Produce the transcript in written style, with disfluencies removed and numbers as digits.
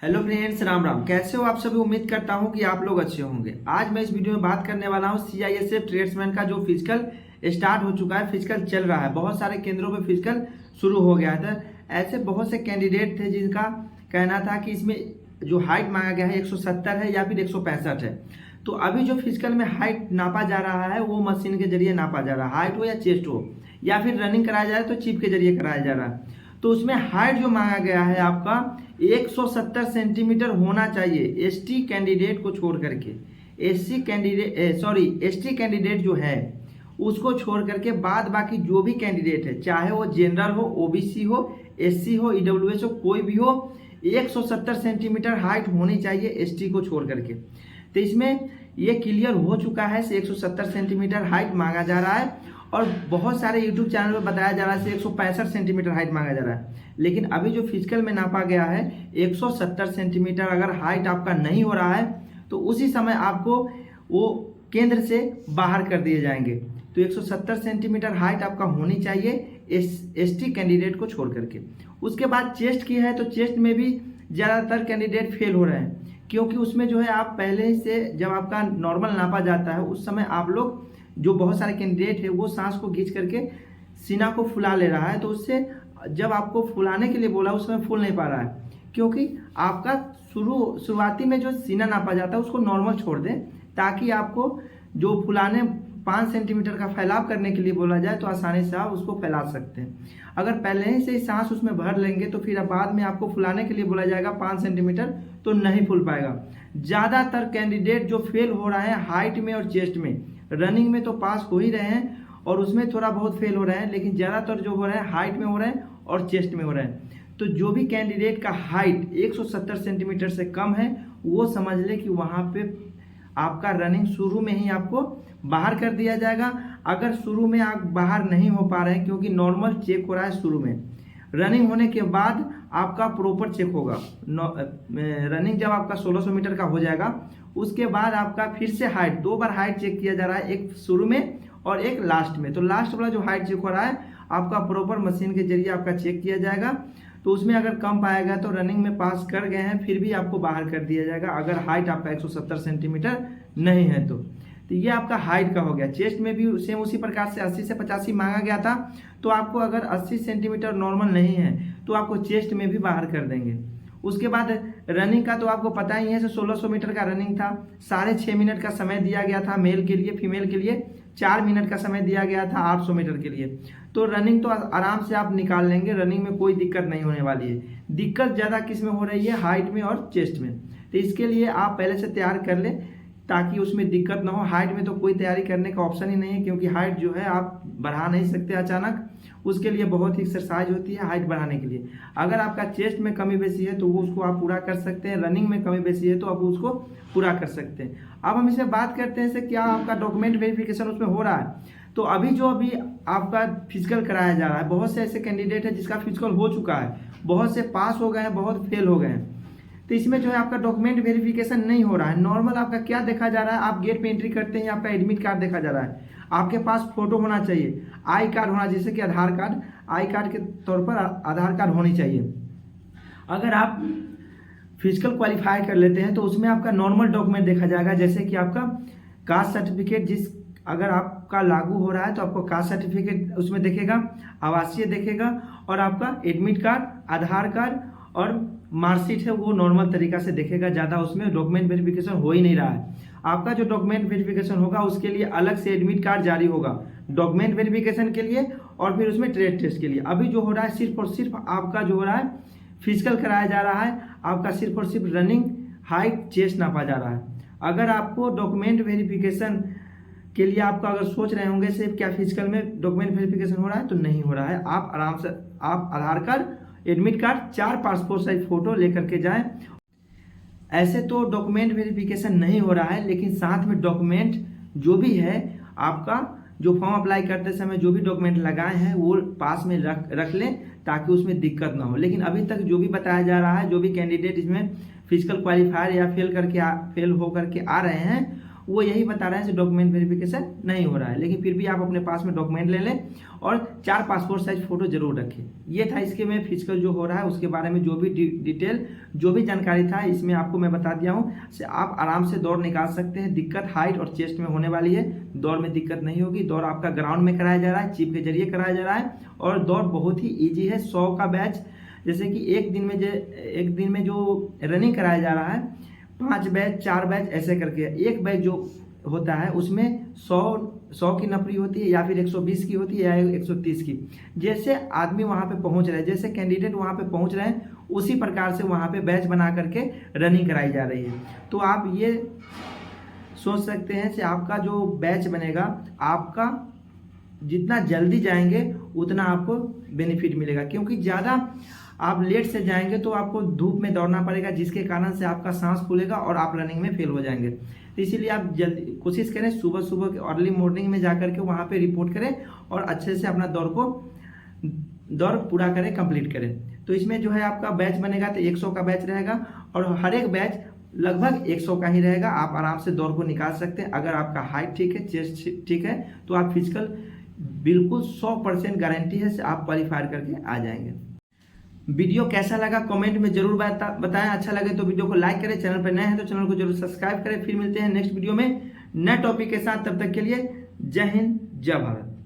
Hello friends, Ram Ram. कैसे हो आप सभी? उम्मीद करता हूं कि आप लोग अच्छे होंगे। आज मैं इस वीडियो में बात करने वाला हूं सीआईएसएफ ट्रेड्समैन का जो फिजिकल स्टार्ट हो चुका है, फिजिकल चल रहा है। बहुत सारे केंद्रों पे फिजिकल शुरू हो गया था। ऐसे बहुत से कैंडिडेट थे जिनका कहना था कि इसमें जो हाइट मांगा गया है 170 है या फिर 165 है। तो अभी जो फिजिकल में हाइट नापा जा रहा है वो मशीन के जरिए नापा जा रहा है। हाइट हो या चेस्ट हो या फिर रनिंग कराया जा रहा है तो चिप के जरिए कराया जा रहा है। तो उसमें हाइट जो मांगा गया है आपका 170 सेंटीमीटर होना चाहिए, एसटी कैंडिडेट को छोड़ करके। एससी कैंडिडेट एसटी कैंडिडेट जो है उसको छोड़ करके बाद बाकी जो भी कैंडिडेट है, चाहे वो जनरल हो, ओबीसी हो, एससी हो, ईडब्ल्यूएस हो, कोई भी हो, 170 सेंटीमीटर हाइट होनी चाहिए एसटी को छोड़ करके। तो इसमें ये क्लियर हो चुका है, 170 सेंटीमीटर हाइट मांगा जा रहा है। और बहुत सारे यूट्यूब चैनल पर बताया जा रहा है 165 सेंटीमीटर हाइट मांगा जा रहा है। लेकिन अभी जो फिजिकल में नापा गया है 170 सेंटीमीटर अगर हाइट आपका नहीं हो रहा है तो उसी समय आपको वो केंद्र से बाहर कर दिए जाएंगे। तो 170 सेंटीमीटर हाइट आपका होनी चाहिए एसटी कैंडिडेट को छोड़ करके। उसके बाद चेस्ट की है तो चेस्ट में भी ज़्यादातर कैंडिडेट फेल हो रहे हैं, क्योंकि उसमें जो है आप पहले से जब आपका नॉर्मल नापा जाता है उस समय आप लोग जो बहुत सारे कैंडिडेट है वो सांस को खींच करके सीना को फुला ले रहा है। तो उससे जब आपको फुलाने के लिए बोला उस समय फूल नहीं पा रहा है, क्योंकि आपका शुरुआती में जो सीना नापा जाता है उसको नॉर्मल छोड़ दें, ताकि आपको जो फुलाने 5 सेंटीमीटर का फैलाव करने के लिए बोला जाए तो आसानी से आप उसको फैला सकते हैं। अगर पहले ही से सांस उसमें भर लेंगे तो फिर बाद में आपको फुलाने के लिए बोला जाएगा 5 सेंटीमीटर तो नहीं फूल पाएगा। ज़्यादातर कैंडिडेट जो फेल हो रहे हैं हाइट में और चेस्ट में, रनिंग में तो पास हो ही रहे हैं और उसमें थोड़ा बहुत फेल हो रहे हैं, लेकिन ज़्यादातर जो हो रहे हैं हाइट में हो रहे हैं और चेस्ट में हो रहे हैं। तो जो भी कैंडिडेट का हाइट 170 सेंटीमीटर से कम है वो समझ ले कि वहाँ पे आपका रनिंग शुरू में ही आपको बाहर कर दिया जाएगा। अगर शुरू में आप बाहर नहीं हो पा रहे हैं, क्योंकि नॉर्मल चेक हो रहा है शुरू में, रनिंग होने के बाद आपका प्रॉपर चेक होगा। रनिंग जब आपका 1600 मीटर का हो जाएगा उसके बाद आपका फिर से हाइट 2 बार हाइट चेक किया जा रहा है, एक शुरू में और एक लास्ट में। तो लास्ट वाला जो हाइट चेक हो रहा है आपका प्रॉपर मशीन के जरिए आपका चेक किया जाएगा। तो उसमें अगर कम पाएगा तो रनिंग में पास कर गए हैं फिर भी आपको बाहर कर दिया जाएगा, अगर हाइट आपका 170 सेंटीमीटर नहीं है तो ये आपका हाइट का हो गया। चेस्ट में भी सेम उसी प्रकार से 80 से 85 मांगा गया था। तो आपको अगर 80 सेंटीमीटर नॉर्मल नहीं है तो आपको चेस्ट में भी बाहर कर देंगे। उसके बाद रनिंग का तो आपको पता ही है, 1600 मीटर का रनिंग था, 6.5 मिनट का समय दिया गया था मेल के लिए। फीमेल के लिए 4 मिनट का समय दिया गया था 800 मीटर के लिए। तो रनिंग तो आराम से आप निकाल लेंगे, रनिंग में कोई दिक्कत नहीं होने वाली है। दिक्कत ज़्यादा किस में हो रही है? हाइट में और चेस्ट में। तो इसके लिए आप पहले से तैयार कर लें ताकि उसमें दिक्कत ना हो। हाइट में तो कोई तैयारी करने का ऑप्शन ही नहीं है, क्योंकि हाइट जो है आप बढ़ा नहीं सकते अचानक, उसके लिए बहुत ही एक्सरसाइज होती है हाइट बढ़ाने के लिए। अगर आपका चेस्ट में कमी बेसी है तो वो उसको आप पूरा कर सकते हैं, रनिंग में कमी बेसी है तो आप उसको पूरा कर सकते हैं। अब हम इसमें बात करते हैं से क्या आपका डॉक्यूमेंट वेरिफिकेशन उसमें हो रहा है। तो अभी आपका फिजिकल कराया जा रहा है, बहुत से ऐसे कैंडिडेट है जिसका फिजिकल हो चुका है, बहुत से पास हो गए हैं, बहुत फेल हो गए हैं। तो इसमें जो है आपका डॉक्यूमेंट वेरिफिकेशन नहीं हो रहा है। नॉर्मल आपका क्या देखा जा रहा है, आप गेट पे एंट्री करते हैं आपका एडमिट कार्ड देखा जा रहा है, आपके पास फोटो होना चाहिए, आई कार्ड होना, जैसे कि आधार कार्ड, आई कार्ड के तौर पर आधार कार्ड होनी चाहिए। अगर आप फिजिकल क्वालिफाई कर लेते हैं तो उसमें आपका नॉर्मल डॉक्यूमेंट देखा जाएगा, जैसे कि आपका कास्ट सर्टिफिकेट, अगर आपका लागू हो रहा है तो आपको कास्ट सर्टिफिकेट उसमें दिखेगा, आवासीय दिखेगा, और आपका एडमिट कार्ड, आधार कार्ड और मार्कशीट है वो नॉर्मल तरीका से दिखेगा। ज़्यादा उसमें डॉक्यूमेंट वेरिफिकेशन हो ही नहीं रहा है। आपका जो डॉक्यूमेंट वेरिफिकेशन होगा उसके लिए अलग से एडमिट कार्ड जारी होगा, डॉक्यूमेंट वेरिफिकेशन के लिए और फिर उसमें ट्रेड टेस्ट के लिए। अभी जो हो रहा है सिर्फ और सिर्फ आपका जो हो रहा है फिजिकल कराया जा रहा है, आपका सिर्फ और सिर्फ रनिंग, हाइट, चेस्ट नापा जा रहा है। अगर आपको डॉक्यूमेंट वेरिफिकेशन के लिए आपका अगर सोच रहे होंगे सिर्फ क्या फिजिकल में डॉक्यूमेंट वेरिफिकेशन हो रहा है, तो नहीं हो रहा है। आप आराम से आप Aadhaar card, admit card, 4 passport size photo लेकर के जाएं। ऐसे तो डॉक्यूमेंट वेरिफिकेशन नहीं हो रहा है, लेकिन साथ में डॉक्यूमेंट जो भी है आपका, जो फॉर्म अप्लाई करते समय जो भी डॉक्यूमेंट लगाए हैं वो पास में रख लें ताकि उसमें दिक्कत ना हो। लेकिन अभी तक जो भी बताया जा रहा है, जो भी कैंडिडेट इसमें फिजिकल क्वालिफायर या फेल हो करके आ रहे हैं वो यही बता रहे हैं कि डॉक्यूमेंट वेरिफिकेशन नहीं हो रहा है, लेकिन फिर भी आप अपने पास में डॉक्यूमेंट ले लें और 4 पासपोर्ट साइज फोटो जरूर रखें। ये था इसके में फिजिकल जो हो रहा है उसके बारे में जो भी डिटेल जो भी जानकारी था इसमें आपको मैं बता दिया हूँ। आप आराम से दौड़ निकाल सकते हैं। दिक्कत हाइट और चेस्ट में होने वाली है, दौड़ में दिक्कत नहीं होगी। दौड़ आपका ग्राउंड में कराया जा रहा है, चिप के जरिए कराया जा रहा है और दौड़ बहुत ही ईजी है। 100 का बैच, जैसे कि एक दिन में जो रनिंग कराया जा रहा है 5 बैच 4 बैच ऐसे करके, एक बैच जो होता है उसमें 100 की नफरी होती है या फिर 120 की होती है या 130 की। जैसे आदमी वहाँ पे पहुँच रहे हैं, जैसे कैंडिडेट वहाँ पे पहुँच रहे हैं उसी प्रकार से वहाँ पे बैच बना करके रनिंग कराई जा रही है। तो आप ये सोच सकते हैं कि आपका जो बैच बनेगा, आपका जितना जल्दी जाएंगे उतना आपको बेनिफिट मिलेगा, क्योंकि ज़्यादा आप लेट से जाएंगे तो आपको धूप में दौड़ना पड़ेगा, जिसके कारण से आपका सांस फूलेगा और आप रनिंग में फेल हो जाएंगे। तो इसीलिए आप जल्दी कोशिश करें, सुबह के अर्ली मॉर्निंग में जाकर के वहाँ पे रिपोर्ट करें और अच्छे से अपना दौड़ पूरा करें, कंप्लीट करें। तो इसमें जो है आपका बैच बनेगा तो 100 का बैच रहेगा और हर एक बैच लगभग 100 का ही रहेगा। आप आराम से दौड़ को निकाल सकते हैं। अगर आपका हाइट ठीक है, चेस्ट ठीक है, तो आप फिजिकल बिल्कुल 100% गारंटी है से आप क्वालिफाई करके आ जाएंगे। वीडियो कैसा लगा कमेंट में जरूर बताएं। अच्छा लगे तो वीडियो को लाइक करें, चैनल पर नए हैं तो चैनल को जरूर सब्सक्राइब करें। फिर मिलते हैं नेक्स्ट वीडियो में नए टॉपिक के साथ, तब तक के लिए जय हिंद जय भारत।